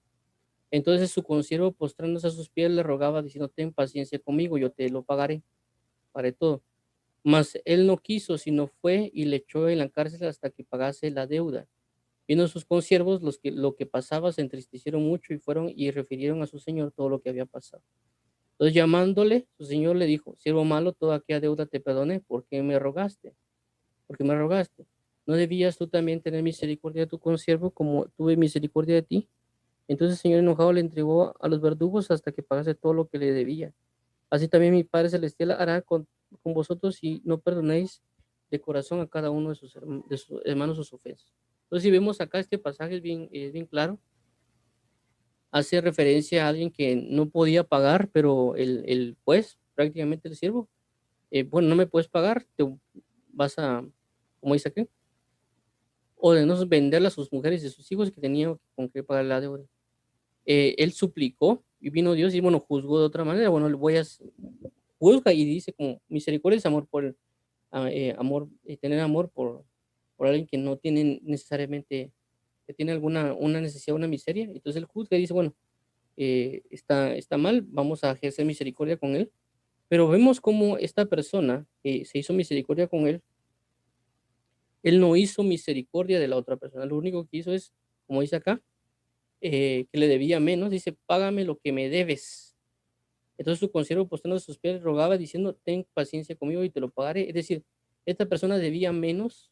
Entonces su consiervo, postrándose a sus pies, le rogaba, diciendo, ten paciencia conmigo, yo te lo pagaré, para todo. Mas él no quiso, sino fue y le echó en la cárcel hasta que pagase la deuda. Viendo sus consiervos, lo que pasaba, se entristecieron mucho y fueron y refirieron a su señor todo lo que había pasado. Entonces llamándole, su señor le dijo, siervo malo, toda aquella deuda te perdoné, ¿por qué me rogaste? ¿Por qué me rogaste? ¿No debías tú también tener misericordia de tu consiervo como tuve misericordia de ti? Entonces el señor enojado le entregó a los verdugos hasta que pagase todo lo que le debía. Así también mi Padre Celestial hará con vosotros si no perdonéis de corazón a cada uno de sus hermanos sus ofensas. Entonces, si vemos acá este pasaje es bien claro, hace referencia a alguien que no podía pagar, pero el juez, prácticamente el siervo, bueno, no me puedes pagar, te vas a, como dice aquí, ordenó venderle a sus mujeres y a sus hijos que tenían con qué pagar la deuda. Él suplicó y vino Dios y bueno, juzgó de otra manera, bueno, le voy a, juzga y dice como misericordia es amor por, amor, tener amor por alguien que no tiene necesariamente, que tiene alguna una necesidad, una miseria. Entonces él juzga y dice, bueno, está mal, vamos a ejercer misericordia con él. Pero vemos cómo esta persona que se hizo misericordia con él no hizo misericordia de la otra persona. Lo único que hizo es, como dice acá, que le debía menos, dice, págame lo que me debes. Entonces su consiervo postrando sus pies rogaba diciendo, ten paciencia conmigo y te lo pagaré. Es decir, esta persona debía menos,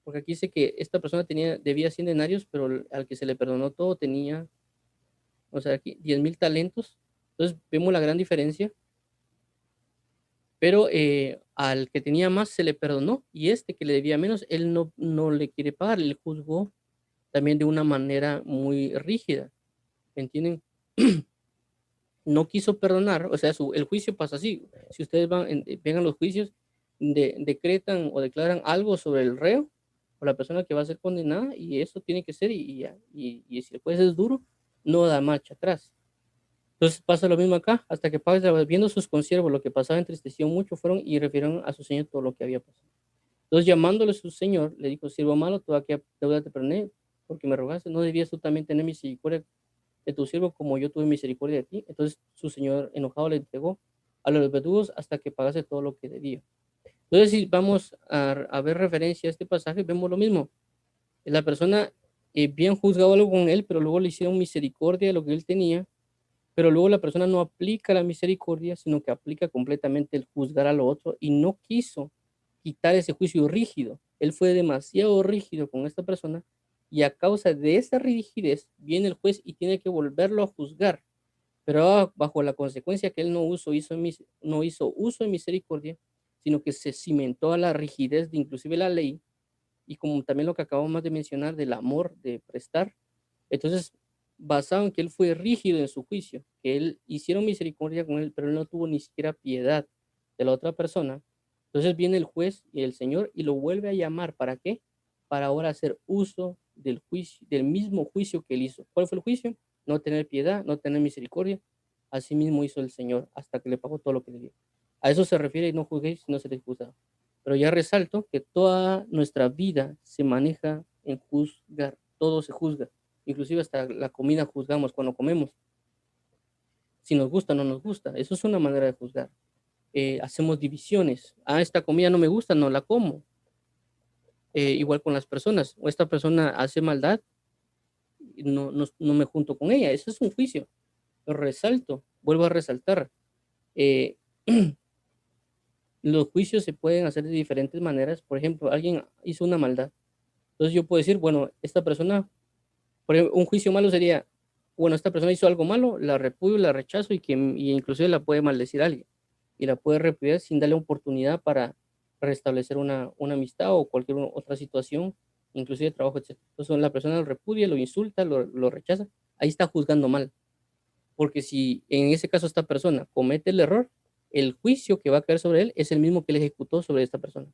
porque aquí dice que esta persona debía 100 denarios, pero al que se le perdonó todo tenía, o sea, aquí 10,000 talentos. Entonces vemos la gran diferencia, pero al que tenía más se le perdonó y este que le debía menos, él no le quiere pagar, él juzgó también de una manera muy rígida, ¿me entienden? No quiso perdonar, o sea, el juicio pasa así. Si ustedes ven a los juicios, decretan o declaran algo sobre el reo o la persona que va a ser condenada y eso tiene que ser y ya. Y si el juez es duro, no da marcha atrás. Entonces pasa lo mismo acá, hasta que Pablo, viendo sus consiervos, lo que pasaba entristeció mucho, fueron y refirieron a su señor todo lo que había pasado. Entonces llamándole a su señor, le dijo, siervo malo, toda aquella deuda te perdoné, porque me rogaste, ¿no debías tú también tener misericordia de tu siervo como yo tuve misericordia de ti? Entonces su señor enojado le entregó a los verdugos hasta que pagase todo lo que debía. Entonces, si vamos a ver referencia a este pasaje, vemos lo mismo. La persona bien juzgado algo con él, pero luego le hicieron misericordia de lo que él tenía, pero luego la persona no aplica la misericordia, sino que aplica completamente el juzgar a lo otro y no quiso quitar ese juicio rígido. Él fue demasiado rígido con esta persona y a causa de esa rigidez viene el juez y tiene que volverlo a juzgar, pero bajo la consecuencia que él no hizo uso de misericordia, sino que se cimentó a la rigidez de inclusive la ley y como también lo que acabamos de mencionar del amor de prestar. Entonces, basado en que él fue rígido en su juicio, que él hicieron misericordia con él, pero él no tuvo ni siquiera piedad de la otra persona. Entonces viene el juez y el Señor y lo vuelve a llamar. ¿Para qué? Para ahora hacer uso del juicio, del mismo juicio que él hizo. ¿Cuál fue el juicio? No tener piedad, no tener misericordia. Así mismo hizo el Señor hasta que le pagó todo lo que debía. A eso se refiere: no juzguéis, no seréis juzgados. Pero ya resalto que toda nuestra vida se maneja en juzgar, todo se juzga, inclusive hasta la comida juzgamos cuando comemos, si nos gusta o no nos gusta, eso es una manera de juzgar. Hacemos divisiones, esta comida no me gusta, no la como. Igual con las personas, o esta persona hace maldad, no me junto con ella, eso es un juicio. Lo resalto, vuelvo a resaltar. eh, los juicios se pueden hacer de diferentes maneras. Por ejemplo, alguien hizo una maldad, entonces yo puedo decir, bueno, esta persona, por ejemplo, un juicio malo sería, bueno, esta persona hizo algo malo, la repudio, la rechazo y inclusive la puede maldecir a alguien y la puede repudiar sin darle oportunidad para restablecer una amistad o cualquier otra situación, inclusive trabajo, etc. Entonces la persona lo repudia, lo insulta, lo rechaza, ahí está juzgando mal, porque si en ese caso esta persona comete el error, el juicio que va a caer sobre él es el mismo que él ejecutó sobre esta persona.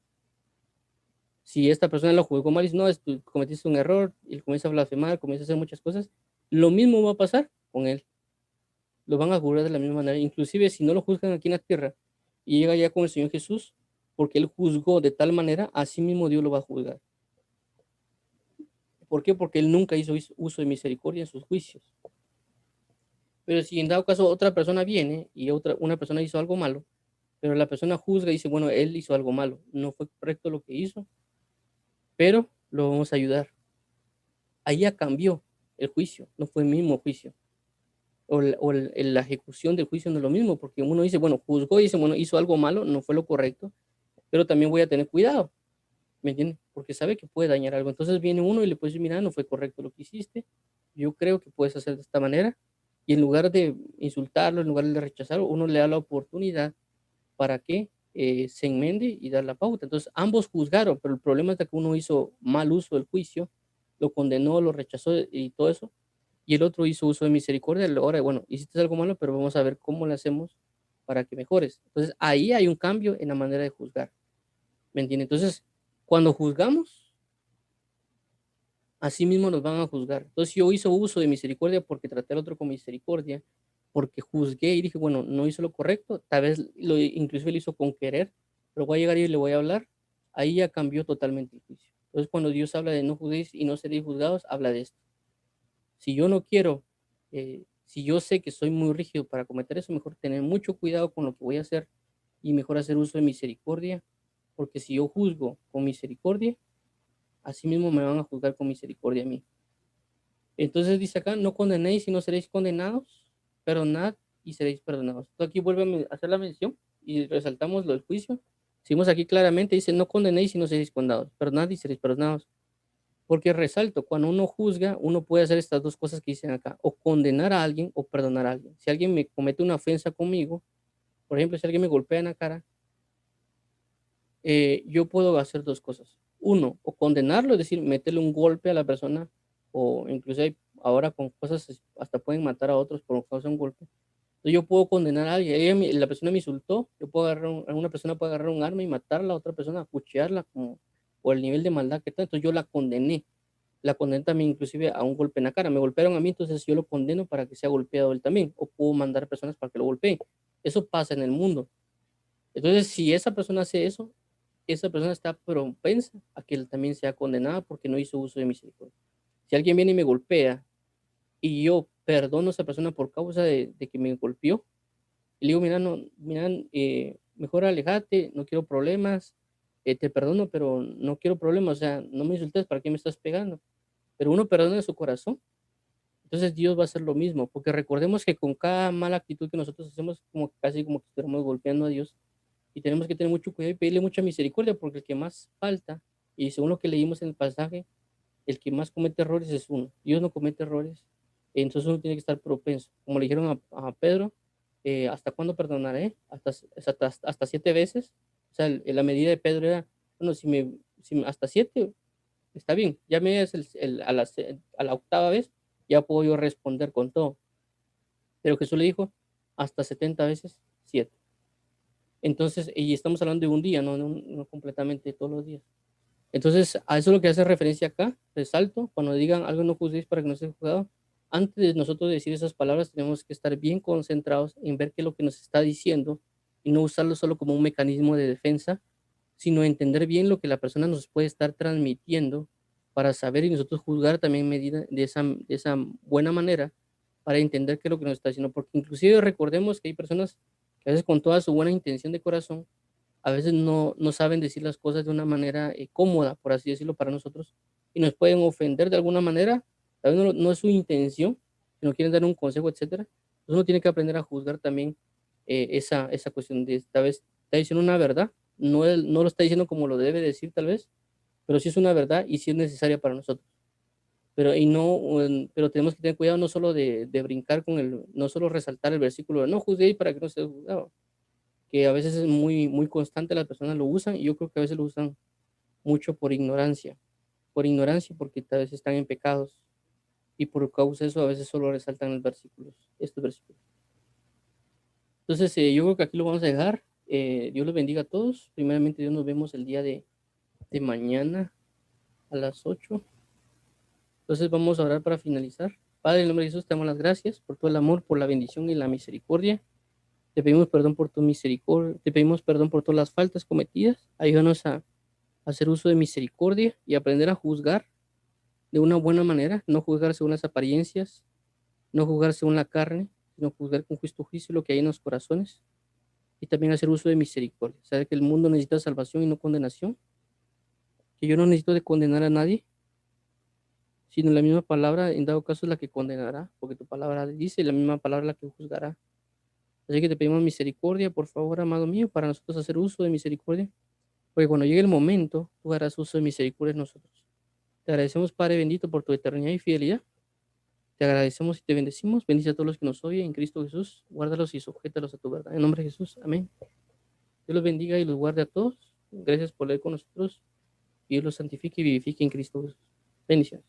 Si esta persona lo juzgó mal y dice, no, tú cometiste un error, y comienza a blasfemar, comienza a hacer muchas cosas, lo mismo va a pasar con él. Lo van a juzgar de la misma manera. Inclusive si no lo juzgan aquí en la tierra y llega ya con el Señor Jesús, porque él juzgó de tal manera, así mismo Dios lo va a juzgar. ¿Por qué? Porque él nunca hizo uso de misericordia en sus juicios. Pero si en dado caso otra persona viene y una persona hizo algo malo, pero la persona juzga y dice, bueno, él hizo algo malo, no fue correcto lo que hizo, pero lo vamos a ayudar. Ahí ya cambió el juicio, no fue el mismo juicio. La ejecución del juicio no es lo mismo, porque uno dice, bueno, juzgó y dice, bueno, hizo algo malo, no fue lo correcto, pero también voy a tener cuidado, ¿me entiendes? Porque sabe que puede dañar algo. Entonces viene uno y le puede decir, mira, no fue correcto lo que hiciste, yo creo que puedes hacer de esta manera, y en lugar de insultarlo, en lugar de rechazarlo, uno le da la oportunidad para que se enmende y dar la pauta. Entonces ambos juzgaron, pero el problema es que uno hizo mal uso del juicio, lo condenó, lo rechazó y todo eso, y el otro hizo uso de misericordia. Ahora, bueno, hiciste algo malo, pero vamos a ver cómo le hacemos para que mejores. Entonces, ahí hay un cambio en la manera de juzgar. ¿Me entiendes? Entonces, cuando juzgamos, así mismo nos van a juzgar. Entonces, yo hice uso de misericordia porque traté al otro con misericordia, porque juzgué y dije, bueno, no hizo lo correcto, tal vez inclusive lo hizo con querer, pero voy a llegar y le voy a hablar. Ahí ya cambió totalmente el juicio. Entonces, cuando Dios habla de no juzguéis y no seréis juzgados, habla de esto. Si yo no quiero, si yo sé que soy muy rígido para cometer eso, mejor tener mucho cuidado con lo que voy a hacer y mejor hacer uso de misericordia, porque si yo juzgo con misericordia, así mismo me van a juzgar con misericordia a mí. Entonces dice acá, no condenéis y no seréis condenados, perdonad y seréis perdonados. Entonces aquí vuelve a hacer la mención y resaltamos lo del juicio. Seguimos aquí claramente, dice, no condenéis y no seréis condenados, perdonad y seréis perdonados. Porque resalto, cuando uno juzga, uno puede hacer estas dos cosas que dicen acá, o condenar a alguien o perdonar a alguien. Si alguien me comete una ofensa conmigo, por ejemplo, si alguien me golpea en la cara, yo puedo hacer dos cosas. Uno, o condenarlo, es decir, meterle un golpe a la persona, o incluso ahora con cosas hasta pueden matar a otros por causa de un golpe. Entonces yo puedo condenar a alguien, la persona me insultó, yo puedo agarrar, una persona puede agarrar un arma y matar a la otra persona, acuchillarla como por el nivel de maldad que está, entonces yo la condené también inclusive a un golpe en la cara. Me golpearon a mí, entonces yo lo condeno para que sea golpeado él también. O puedo mandar personas para que lo golpeen. Eso pasa en el mundo. Entonces, si esa persona hace eso, esa persona está propensa a que él también sea condenada porque no hizo uso de misericordia. Si alguien viene y me golpea y yo perdono a esa persona por causa de que me golpeó, y le digo, mira, no, mira, mejor alejate, no quiero problemas, te perdono, pero no quiero problemas, o sea, no me insultes, ¿para qué me estás pegando? Pero uno perdona en su corazón, entonces Dios va a hacer lo mismo, porque recordemos que con cada mala actitud que nosotros hacemos, como casi como que estamos golpeando a Dios, y tenemos que tener mucho cuidado y pedirle mucha misericordia, porque el que más falta, y según lo que leímos en el pasaje, el que más comete errores es uno. Dios no comete errores, entonces uno tiene que estar propenso. Como le dijeron a Pedro, ¿hasta cuándo perdonaré? Hasta 7 veces. O sea, la medida de Pedro era, bueno, hasta 7, está bien, ya me es a la octava vez, ya puedo yo responder con todo. Pero Jesús le dijo, hasta 70 veces 7. Entonces, y estamos hablando de un día, no completamente todos los días. Entonces, a eso es lo que hace referencia acá, resalto, cuando digan algo no juzguéis para que no sea juzgado, antes de nosotros decir esas palabras tenemos que estar bien concentrados en ver qué es lo que nos está diciendo y no usarlo solo como un mecanismo de defensa, sino entender bien lo que la persona nos puede estar transmitiendo para saber y nosotros juzgar también medida de esa buena manera para entender qué es lo que nos está diciendo, porque inclusive recordemos que hay personas que a veces con toda su buena intención de corazón a veces no saben decir las cosas de una manera cómoda, por así decirlo, para nosotros, y nos pueden ofender de alguna manera, tal vez no es su intención, si no quieren dar un consejo, etcétera. Entonces uno tiene que aprender a juzgar también esa cuestión de, tal vez está diciendo una verdad, no lo está diciendo como lo debe decir tal vez, pero sí es una verdad y sí es necesaria para nosotros. Pero tenemos que tener cuidado no solo de brincar no solo resaltar el versículo de no juzguéis para que no sea juzgado, que a veces es muy, muy constante, las personas lo usan y yo creo que a veces lo usan mucho por ignorancia porque tal vez están en pecados y por causa de eso a veces solo resaltan estos versículos. Entonces yo creo que aquí lo vamos a dejar. Dios los bendiga a todos. Primeramente Dios nos vemos el día de mañana a las 8. Entonces vamos a orar para finalizar. Padre, en el nombre de Jesús te damos las gracias por todo el amor, por la bendición y la misericordia. Te pedimos perdón por tu misericordia, te pedimos perdón por todas las faltas cometidas. Ayúdanos a hacer uso de misericordia y aprender a juzgar de una buena manera, no juzgar según las apariencias, no juzgar según la carne, sino juzgar con justo juicio lo que hay en los corazones y también hacer uso de misericordia. Saber que el mundo necesita salvación y no condenación, que yo no necesito de condenar a nadie, sino la misma palabra, en dado caso, es la que condenará, porque tu palabra dice la misma palabra la que juzgará. Así que te pedimos misericordia, por favor, amado mío, para nosotros hacer uso de misericordia, porque cuando llegue el momento, tú harás uso de misericordia en nosotros. Te agradecemos, Padre bendito, por tu eternidad y fidelidad. Te agradecemos y te bendecimos. Bendice a todos los que nos oyen en Cristo Jesús. Guárdalos y sujétalos a tu verdad. En nombre de Jesús. Amén. Dios los bendiga y los guarde a todos. Gracias por leer con nosotros. Y Dios los santifique y vivifique en Cristo Jesús. Bendiciones.